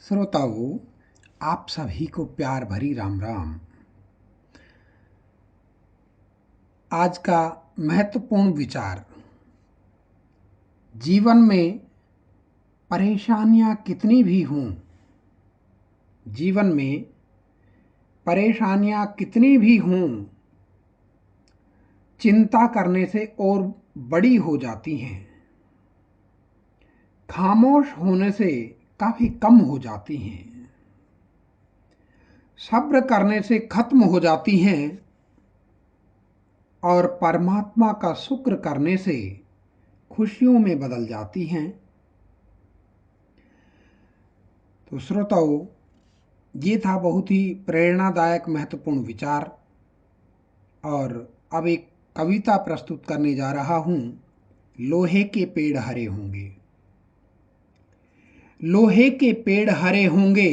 श्रोताओं, आप सभी को प्यार भरी राम राम। आज का महत्वपूर्ण विचार, जीवन में परेशानियां कितनी भी हों, जीवन में परेशानियां कितनी भी हों, चिंता करने से और बड़ी हो जाती हैं। खामोश होने से काफी कम हो जाती हैं। सब्र करने से खत्म हो जाती हैं और परमात्मा का शुक्र करने से खुशियों में बदल जाती हैं। तो श्रोताओं, ये था बहुत ही प्रेरणादायक महत्वपूर्ण विचार। और अब एक कविता प्रस्तुत करने जा रहा हूँ। लोहे के पेड़ हरे होंगे। लोहे के पेड़ हरे होंगे,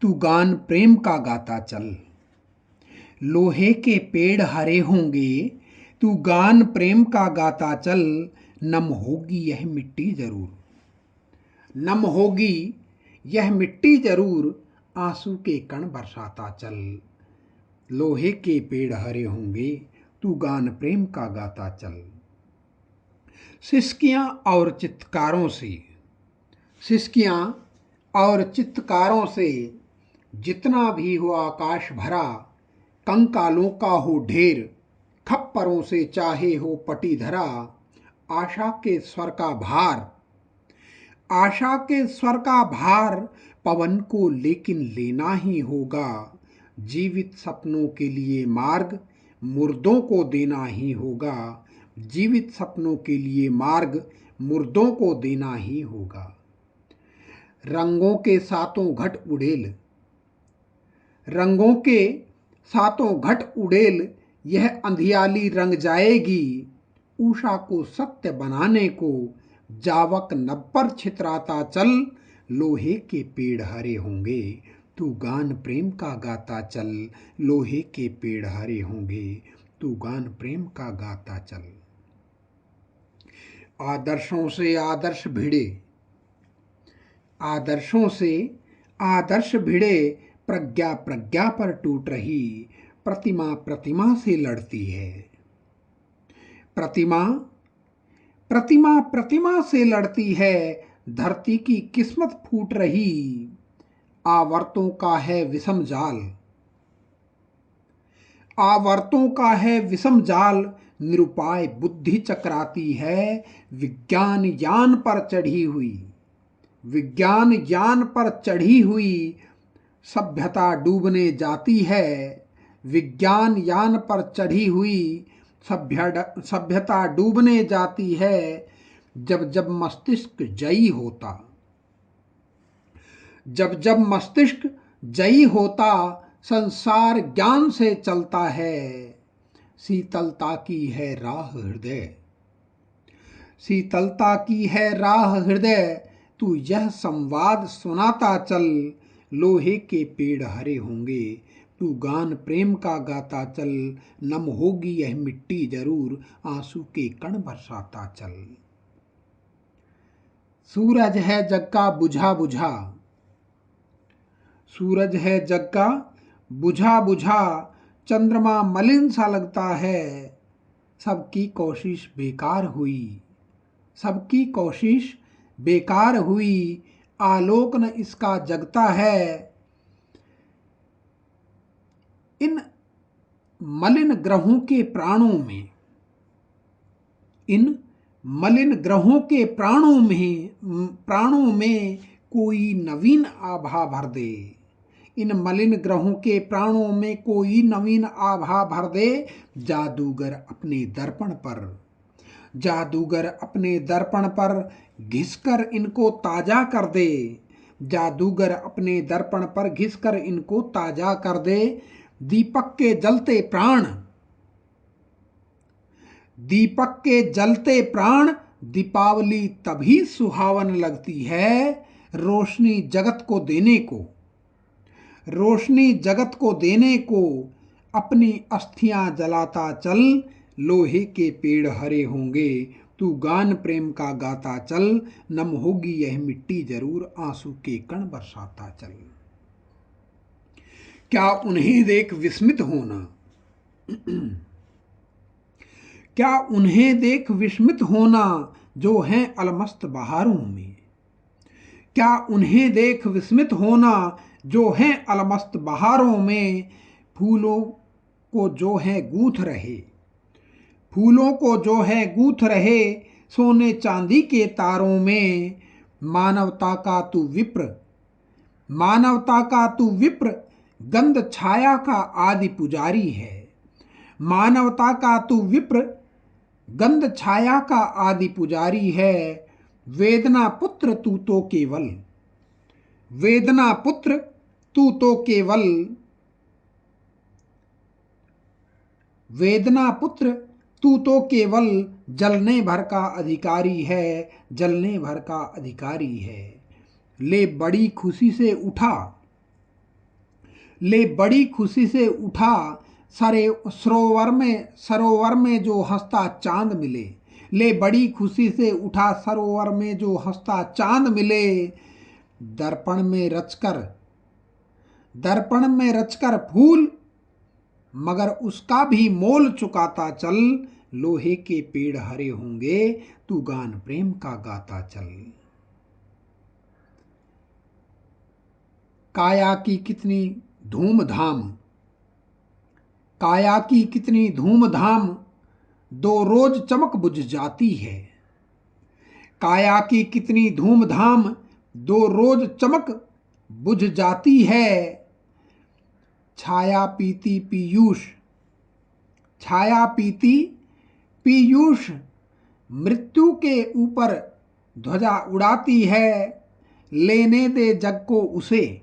तू गान प्रेम का गाता चल। लोहे के पेड़ हरे होंगे, तू गान प्रेम का गाता चल। नम होगी यह मिट्टी जरूर, नम होगी यह मिट्टी जरूर, आंसू के कण बरसाता चल। लोहे के पेड़ हरे होंगे, तू गान प्रेम का गाता चल। सिसकियां और चित्कारों से, सिसकियां और चित्कारों से जितना भी हो आकाश भरा। कंकालों का हो ढेर, खप्परों से चाहे हो पटी धरा। आशा के स्वर का भार, आशा के स्वर का भार, पवन को लेकिन लेना ही होगा। जीवित सपनों के लिए मार्ग, मुर्दों को देना ही होगा। जीवित सपनों के लिए मार्ग, मुर्दों को देना ही होगा। रंगों के सातों घट उड़ेल, रंगों के सातों घट उड़ेल, यह अंधियाली रंग जाएगी। उषा को सत्य बनाने को जावक नभ पर छितराता चल। लोहे के पेड़ हरे होंगे, तू गान प्रेम का गाता चल। लोहे के पेड़ हरे होंगे, तू गान प्रेम का गाता चल। आदर्शों से आदर्श भिड़े, आदर्शों से आदर्श भिड़े, प्रज्ञा प्रज्ञा पर टूट रही। प्रतिमा प्रतिमा से लड़ती है, प्रतिमा प्रतिमा प्रतिमा से लड़ती है। धरती की किस्मत फूट रही। आवर्तों का है विषम जाल, आवर्तों का है विषम जाल, निरुपाय बुद्धि चकराती है। विज्ञान यान पर चढ़ी हुई, विज्ञान यान पर चढ़ी हुई, सभ्यता डूबने जाती है। विज्ञान यान पर चढ़ी हुई, सभ्यता डूबने जाती है। जब जब मस्तिष्क जयी होता, जब जब मस्तिष्क जयी होता, संसार ज्ञान से चलता है। शीतलता की है राह हृदय, शीतलता की है राह हृदय, तू यह संवाद सुनाता चल। लोहे के पेड़ हरे होंगे, तू गान प्रेम का गाता चल। नम होगी यह मिट्टी जरूर, आंसू के कण बरसाता चल। सूरज है जग का बुझा बुझा, सूरज है जग का बुझा बुझा, चंद्रमा मलिन सा लगता है। सबकी कोशिश बेकार हुई, सबकी कोशिश बेकार हुई, आलोक न इसका जगता है। इन मलिन ग्रहों के प्राणों में, इन मलिन ग्रहों के प्राणों में कोई नवीन आभा भर दे। इन मलिन ग्रहों के प्राणों में कोई नवीन आभा भर दे। जादूगर अपने दर्पण पर, जादूगर अपने दर्पण पर घिसकर इनको ताजा कर दे। जादूगर अपने दर्पण पर घिसकर इनको ताजा कर दे। दीपक के जलते प्राण, दीपक के जलते प्राण, दीपावली तभी सुहावन लगती है। रोशनी जगत को देने को, रोशनी जगत को देने को, अपनी अस्थियां जलाता चल। लोहे के पेड़ हरे होंगे, तू गान प्रेम का गाता चल, नम होगी यह मिट्टी जरूर, आंसू के कण बरसाता चल। क्या उन्हें देख विस्मित होना, क्या उन्हें देख विस्मित होना जो हैं अलमस्त बहारों में। क्या उन्हें देख विस्मित होना जो हैं अलमस्त बहारों में, फूलों को जो है गूंथ रहे, फूलों को जो है गूंथ रहे सोने चांदी के तारों में। मानवता का तू विप्र, मानवता का तू विप्र, गंध छाया का आदि पुजारी है। मानवता का तू विप्र, गंध छाया का आदि पुजारी है। वेदना पुत्र तू तो केवल, वेदना पुत्र तू तो केवल, वेदना पुत्र तू तो केवल, जलने भर का अधिकारी है, जलने भर का अधिकारी है। ले बड़ी खुशी से उठा, ले बड़ी खुशी से उठा, सरोवर में जो हंसता चांद मिले। ले बड़ी खुशी से उठा, सरोवर में जो हंसता चांद मिले। दर्पण में रचकर, दर्पण में रचकर फूल, मगर उसका भी मोल चुकाता चल। लोहे के पेड़ हरे होंगे, तू गान प्रेम का गाता चल। काया की कितनी धूमधाम, काया की कितनी धूमधाम, दो रोज चमक बुझ जाती है। काया की कितनी धूमधाम, दो रोज चमक बुझ जाती है। छाया पीती पीयूष, छाया पीती पीयूष, मृत्यु के ऊपर ध्वजा उड़ाती है। लेने दे जग को उसे,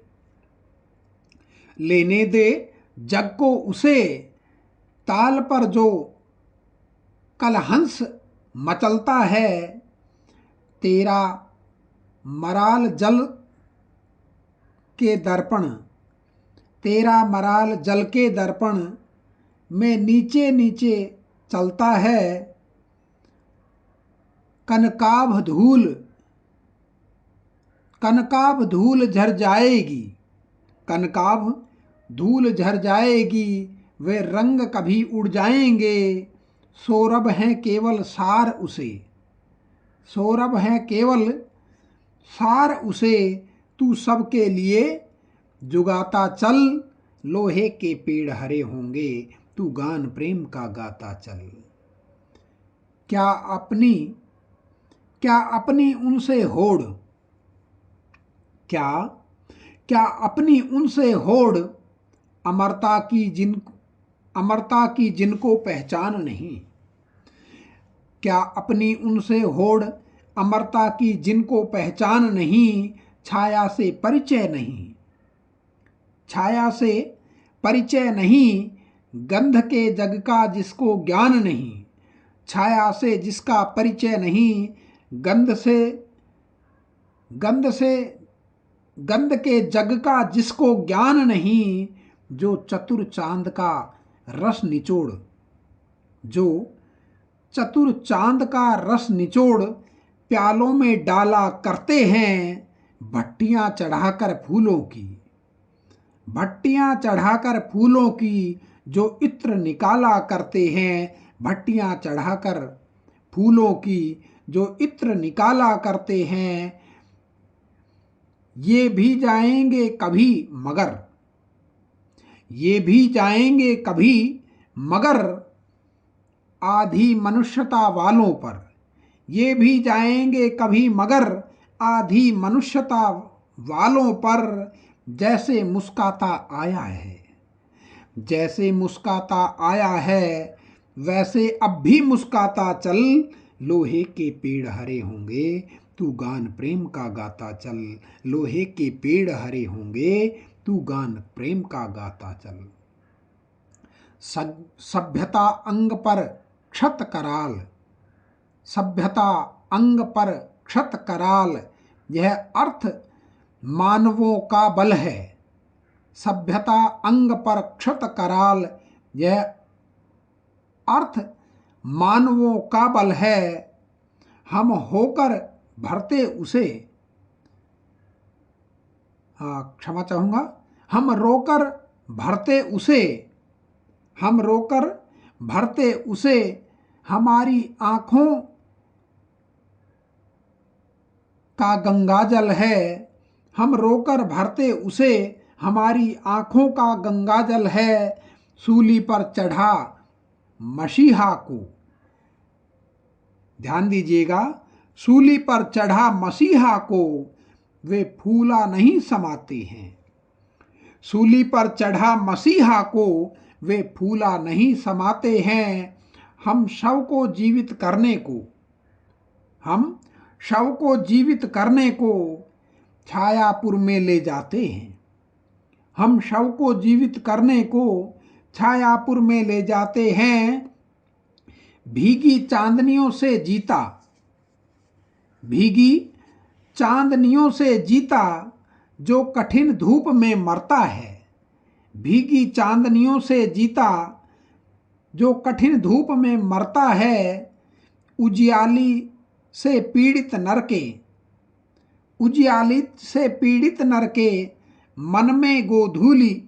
लेने दे जग को उसे, ताल पर जो कलहंस मचलता है। तेरा मराल जल के दर्पण, तेरा मराल जल के दर्पण में नीचे नीचे चलता है। कनकाभ धूल, कनकाभ धूल झर जाएगी, कनकाभ धूल झर जाएगी, वे रंग कभी उड़ जाएंगे। सौरभ हैं केवल सार उसे, सौरभ हैं केवल सार उसे, तू सबके लिए जुगाता चल। लोहे के पेड़ हरे होंगे, तू गान प्रेम का गाता चल। क्या अपनी, क्या अपनी उनसे होड़, क्या क्या अपनी उनसे होड़, अमरता की जिन, अमरता की जिनको पहचान नहीं। क्या अपनी उनसे होड़, अमरता की जिनको पहचान नहीं। छाया से परिचय नहीं, छाया से परिचय नहीं, गंध के जग का जिसको ज्ञान नहीं। छाया से जिसका परिचय नहीं, गंध से, गंध से, गंध के जग का जिसको ज्ञान नहीं। जो चतुर चांद का रस निचोड़, जो चतुर चांद का रस निचोड़, प्यालों में डाला करते हैं। भट्टियां चढ़ाकर फूलों की, भट्टियां चढ़ाकर फूलों की, जो इत्र निकाला करते हैं। भट्टियां चढ़ाकर फूलों की, जो इत्र निकाला करते हैं। ये भी जाएंगे कभी मगर, ये भी जाएंगे कभी मगर, आधी मनुष्यता वालों पर। ये भी जाएंगे कभी मगर, आधी मनुष्यता वालों पर। जैसे मुस्काता आया है, जैसे मुस्काता आया है, वैसे अब भी मुस्काता चल। लोहे के पेड़ हरे होंगे, तू गान प्रेम का गाता चल। लोहे के पेड़ हरे होंगे, तू गान प्रेम का गाता चल। सभ्यता अंग पर क्षत कराल, सभ्यता अंग पर क्षत कराल, यह अर्थ मानवों का बल है। सभ्यता अंग पर क्षत कराल, यह अर्थ मानवों का बल है। हम होकर भरते उसे, क्षमा चाहूँगा, हम रोकर भरते उसे, हम रोकर भरते उसे, हमारी आँखों का गंगाजल है, हम रोकर भरते उसे, हमारी आँखों का गंगाजल है, सूली पर चढ़ा मसीहा को, ध्यान दीजिएगा, सूली पर चढ़ा मसीहा को वे फूला नहीं समाते हैं, सूली पर चढ़ा मसीहा को वे फूला नहीं समाते हैं। हम शव को जीवित करने को, हम शव को जीवित करने को छायापुर में ले जाते हैं, हम शव को जीवित करने को छायापुर में ले जाते हैं। भीगी चांदनियों से जीता, भीगी चांदनियों से जीता जो कठिन धूप में मरता है, भीगी चांदनियों से जीता जो कठिन धूप में मरता है। उजियाली से पीड़ित नर के, उजियाली से पीड़ित नर के मन में गोधूली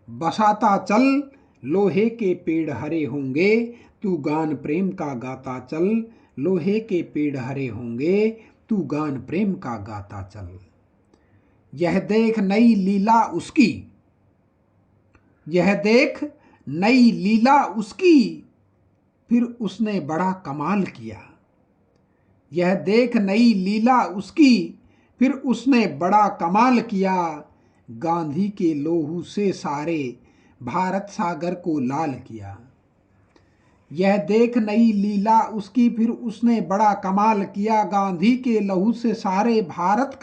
बसाता चल, लोहे के पेड़ हरे होंगे तू गान प्रेम का गाता चल, लोहे के पेड़ हरे होंगे तू गान प्रेम का गाता चल। यह देख नई लीला उसकी, यह देख नई लीला उसकी, फिर उसने बड़ा कमाल किया, यह देख नई लीला उसकी, फिर उसने बड़ा कमाल किया। गांधी के लोहू से सारे भारत सागर को लाल किया, यह देख नई लीला उसकी, फिर उसने बड़ा कमाल किया। गांधी के लहू से सारे भारत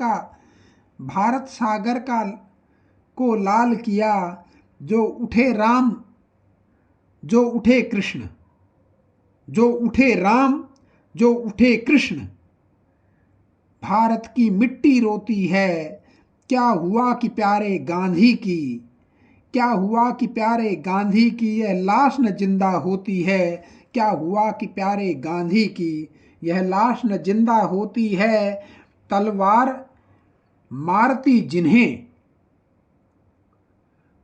सागर को लाल किया। जो उठे राम, जो उठे कृष्ण, जो उठे राम, जो उठे कृष्ण, भारत की मिट्टी रोती है। क्या हुआ कि प्यारे गांधी की, क्या हुआ कि प्यारे गांधी की यह लाश न जिंदा होती है, क्या हुआ कि प्यारे गांधी की यह लाश न जिंदा होती है। तलवार मारती जिन्हें,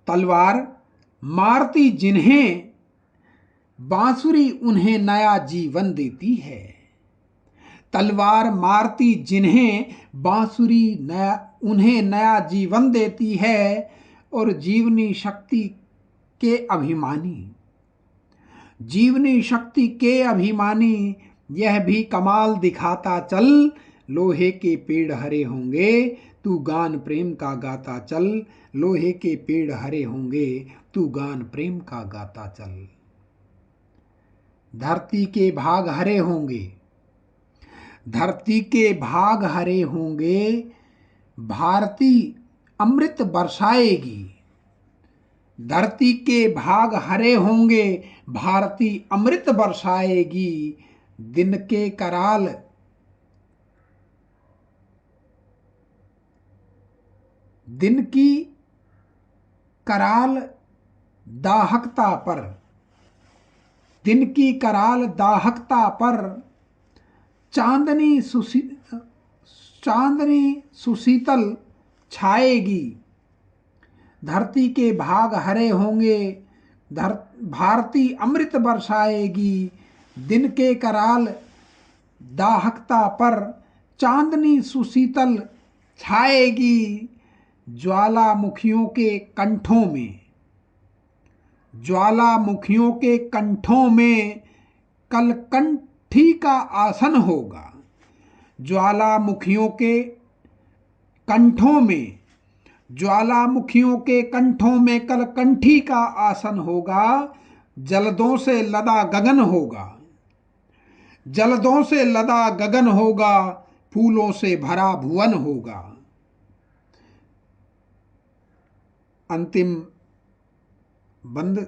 तलवार मारती जिन्हें, बांसुरी उन्हें नया जीवन देती है, तलवार मारती जिन्हें, बांसुरी उन्हें नया जीवन देती है। और जीवनी शक्ति के अभिमानी, जीवनी शक्ति के अभिमानी, यह भी कमाल दिखाता चल, लोहे के पेड़ हरे होंगे तू गान प्रेम का गाता चल, लोहे के पेड़ हरे होंगे तू गान प्रेम का गाता चल। धरती के भाग हरे होंगे, धरती के भाग हरे होंगे, भारती अमृत बरसाएगी, धरती के भाग हरे होंगे, भारती अमृत बरसाएगी। दिन के कराल, दिन की कराल दाहकता पर, दिन की कराल दाहकता पर, चांदनी सुशीतल छाएगी। धरती के भाग हरे होंगे, भारती अमृत बरसाएगी। दिन के कराल दाहकता पर, चांदनी सुशीतल छाएगी। ज्वालामुखियों के कंठों में, ज्वालामुखियों के कंठों में कलकंठी का आसन होगा, ज्वालामुखियों के कंठों में, ज्वालामुखियों के कंठों में कलकंठी का आसन होगा। जलदों से लदा गगन होगा, जलदों से लदा गगन होगा, फूलों से भरा भुवन होगा। अंतिम बंद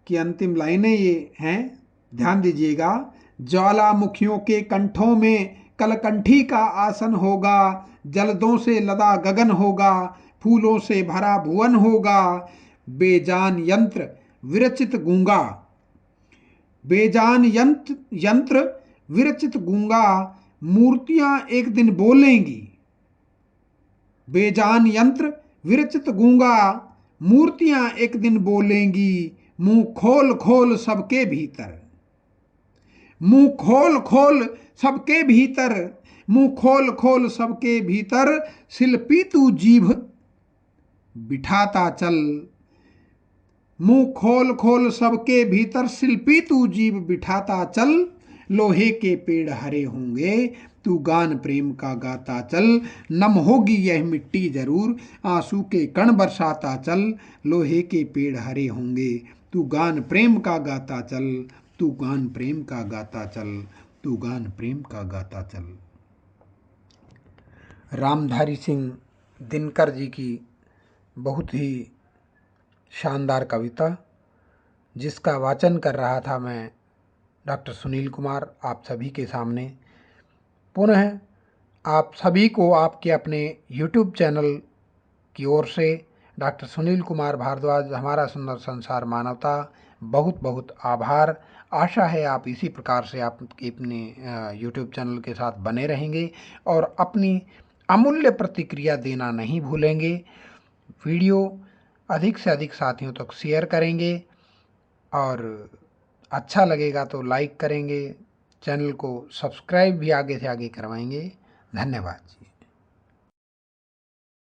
की अंतिम लाइनें ये हैं, ध्यान दीजिएगा। ज्वालामुखियों के कंठों में कलकंठी का आसन होगा, जलदों से लदा गगन होगा, फूलों से भरा भुवन होगा। बेजान यंत्र विरचित गूंगा, बेजान यंत्र विरचित गूंगा, मूर्तियां एक दिन बोलेंगी। बेजान यंत्र विरचित गूंगा, मूर्तियां एक दिन बोलेंगी, मुंह खोल खोल सबके भीतर। मुंह खोल खोल सबके भीतर, मुंह खोल खोल सबके भीतर, शिल्पी तू जीभ बिठाता चल। मुंह खोल खोल सबके भीतर, शिल्पी तू जीभ बिठाता चल। लोहे के पेड़ हरे होंगे, तू गान प्रेम का गाता चल। नम होगी यह मिट्टी जरूर, आंसू के कण बरसाता चल। लोहे के पेड़ हरे होंगे, तू गान प्रेम का गाता चल। तू गान प्रेम का गाता चल, तू गान प्रेम का गाता चल। रामधारी सिंह दिनकर जी की बहुत ही शानदार कविता, जिसका वाचन कर रहा था मैं डॉक्टर सुनील कुमार आप सभी के सामने। पुनः आप सभी को आपके अपने YouTube चैनल की ओर से डॉक्टर सुनील कुमार भारद्वाज हमारा सुंदर संसार मानवता बहुत बहुत आभार। आशा है आप इसी प्रकार से आप अपने YouTube चैनल के साथ बने रहेंगे और अपनी अमूल्य प्रतिक्रिया देना नहीं भूलेंगे। वीडियो अधिक से अधिक साथियों तक शेयर करेंगे और अच्छा लगेगा तो लाइक करेंगे, चैनल को सब्सक्राइब भी आगे से आगे करवाएंगे। धन्यवाद जी।